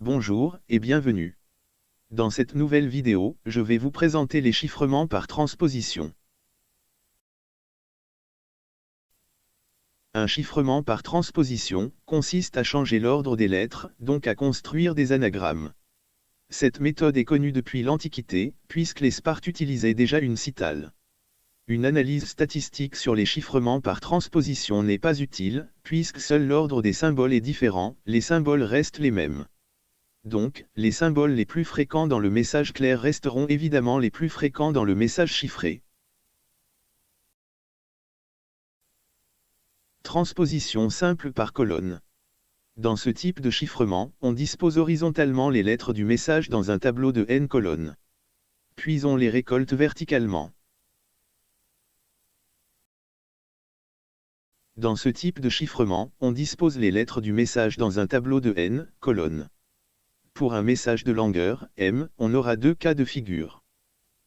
Bonjour et bienvenue. Dans cette nouvelle vidéo, je vais vous présenter les chiffrements par transposition. Un chiffrement par transposition consiste à changer l'ordre des lettres, donc à construire des anagrammes. Cette méthode est connue depuis l'Antiquité, puisque les Spartes utilisaient déjà une citale. Une analyse statistique sur les chiffrements par transposition n'est pas utile, puisque seul l'ordre des symboles est différent, les symboles restent les mêmes. Donc, les symboles les plus fréquents dans le message clair resteront évidemment les plus fréquents dans le message chiffré. Transposition simple par colonne. Dans ce type de chiffrement, on dispose horizontalement les lettres du message dans un tableau de n colonnes. Puis on les récolte verticalement. Dans ce type de chiffrement, on dispose les lettres du message dans un tableau de n colonnes. Pour un message de longueur, m, on aura deux cas de figure.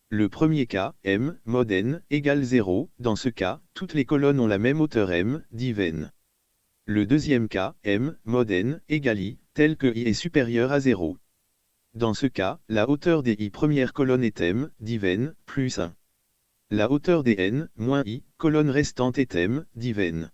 Le premier cas, m, mod n, égale 0, dans ce cas, toutes les colonnes ont la même hauteur m, div n. Le deuxième cas, m, mod n, égale i, tel que i est supérieur à 0. Dans ce cas, la hauteur des i premières colonnes est m, div n, plus 1. La hauteur des n, moins i, colonnes restantes est m, div n.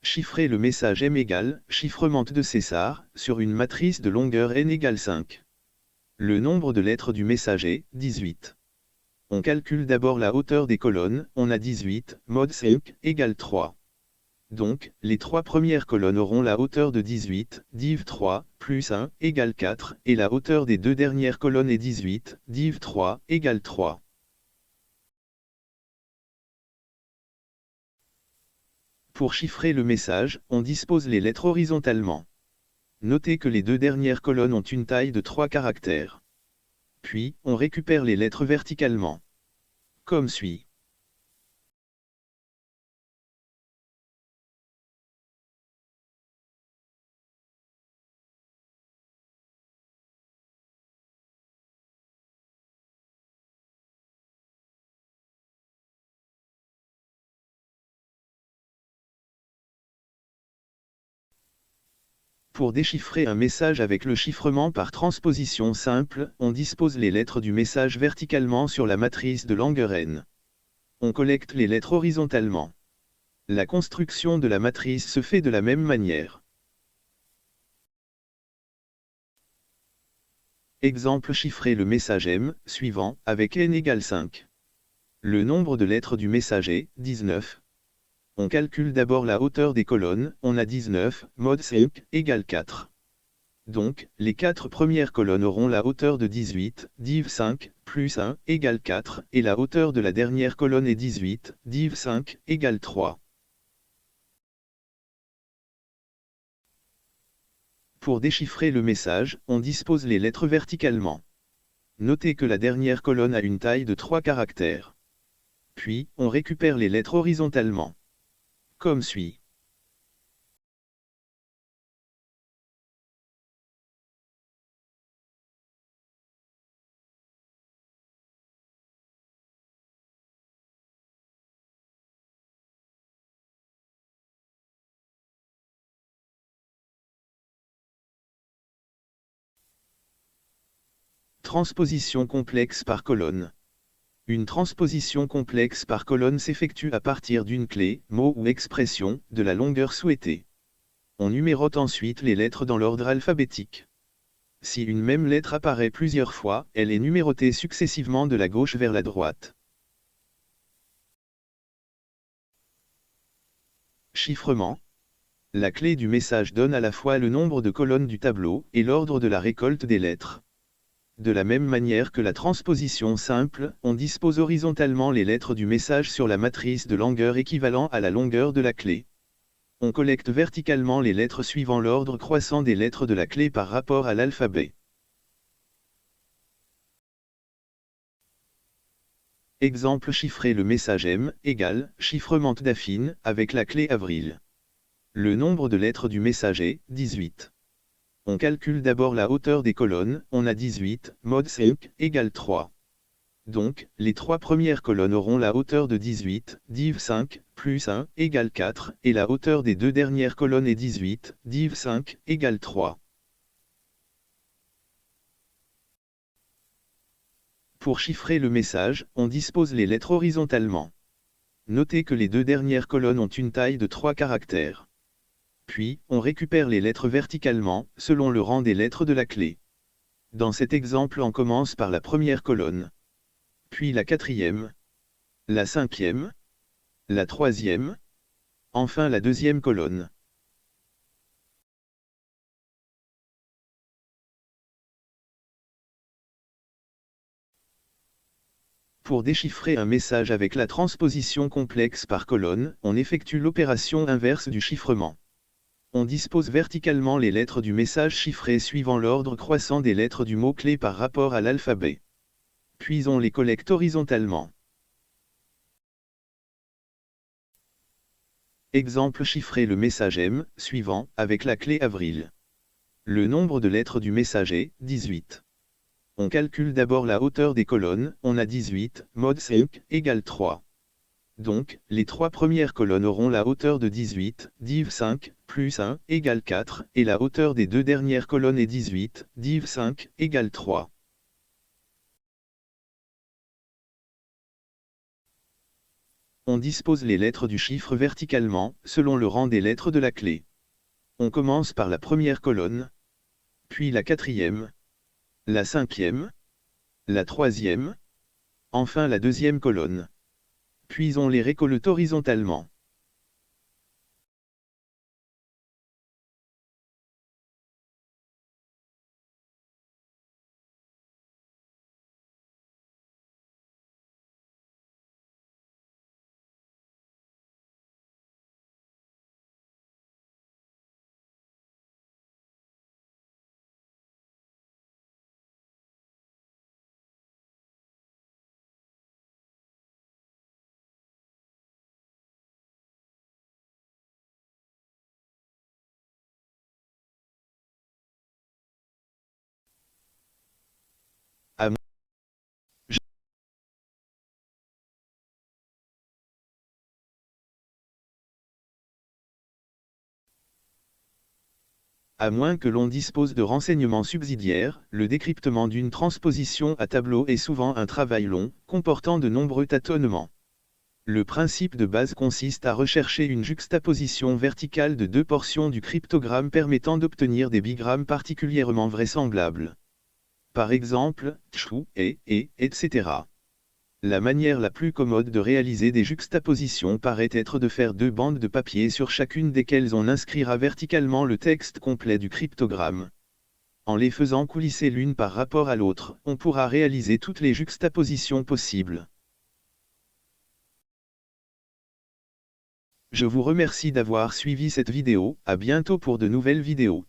Chiffrer le message m égale, chiffrement de César, sur une matrice de longueur n égale 5. Le nombre de lettres du message est 18. On calcule d'abord la hauteur des colonnes, on a 18, mod 5, égale 3. Donc, les trois premières colonnes auront la hauteur de 18, div 3, plus 1, égale 4, et la hauteur des deux dernières colonnes est 18, div 3, égale 3. Pour chiffrer le message, on dispose les lettres horizontalement. Notez que les deux dernières colonnes ont une taille de 3 caractères. Puis, on récupère les lettres verticalement. Comme suit. Pour déchiffrer un message avec le chiffrement par transposition simple, on dispose les lettres du message verticalement sur la matrice de longueur n. On collecte les lettres horizontalement. La construction de la matrice se fait de la même manière. Exemple chiffrer le message m, suivant, avec n égale 5. Le nombre de lettres du message est 19. On calcule d'abord la hauteur des colonnes, on a 19, mod 5, égale 4. Donc, les 4 premières colonnes auront la hauteur de 18, div 5, plus 1, égale 4, et la hauteur de la dernière colonne est 18, div 5, égale 3. Pour déchiffrer le message, on dispose les lettres verticalement. Notez que la dernière colonne a une taille de 3 caractères. Puis, on récupère les lettres horizontalement. Comme suit. Transposition complexe par colonne. Une transposition complexe par colonne s'effectue à partir d'une clé, mot ou expression, de la longueur souhaitée. On numérote ensuite les lettres dans l'ordre alphabétique. Si une même lettre apparaît plusieurs fois, elle est numérotée successivement de la gauche vers la droite. Chiffrement. La clé du message donne à la fois le nombre de colonnes du tableau et l'ordre de la récolte des lettres. De la même manière que la transposition simple, on dispose horizontalement les lettres du message sur la matrice de longueur équivalent à la longueur de la clé. On collecte verticalement les lettres suivant l'ordre croissant des lettres de la clé par rapport à l'alphabet. Exemple chiffrer le message M, égale, chiffrement d'affine, avec la clé avril. Le nombre de lettres du message est 18. On calcule d'abord la hauteur des colonnes, on a 18, mod 5, égale 3. Donc, les trois premières colonnes auront la hauteur de 18, div 5, plus 1, égale 4, et la hauteur des deux dernières colonnes est 18, div 5, égale 3. Pour chiffrer le message, on dispose les lettres horizontalement. Notez que les deux dernières colonnes ont une taille de 3 caractères. Puis, on récupère les lettres verticalement, selon le rang des lettres de la clé. Dans cet exemple, on commence par la première colonne, puis la quatrième, la cinquième, la troisième, enfin la deuxième colonne. Pour déchiffrer un message avec la transposition complexe par colonne, on effectue l'opération inverse du chiffrement. On dispose verticalement les lettres du message chiffré suivant l'ordre croissant des lettres du mot-clé par rapport à l'alphabet. Puis on les collecte horizontalement. Exemple chiffrer le message M, suivant, avec la clé avril. Le nombre de lettres du message est 18. On calcule d'abord la hauteur des colonnes, on a 18, mod 5, égale 3. Donc, les trois premières colonnes auront la hauteur de 18, div 5, plus 1, égale 4, et la hauteur des deux dernières colonnes est 18, div 5, égale 3. On dispose les lettres du chiffre verticalement, selon le rang des lettres de la clé. On commence par la première colonne, puis la quatrième, la cinquième, la troisième, enfin la deuxième colonne. Puis on les récolte horizontalement. À moins que l'on dispose de renseignements subsidiaires, le décryptement d'une transposition à tableau est souvent un travail long, comportant de nombreux tâtonnements. Le principe de base consiste à rechercher une juxtaposition verticale de deux portions du cryptogramme permettant d'obtenir des bigrammes particulièrement vraisemblables. Par exemple, chou, et, etc. La manière la plus commode de réaliser des juxtapositions paraît être de faire deux bandes de papier sur chacune desquelles on inscrira verticalement le texte complet du cryptogramme. En les faisant coulisser l'une par rapport à l'autre, on pourra réaliser toutes les juxtapositions possibles. Je vous remercie d'avoir suivi cette vidéo, à bientôt pour de nouvelles vidéos.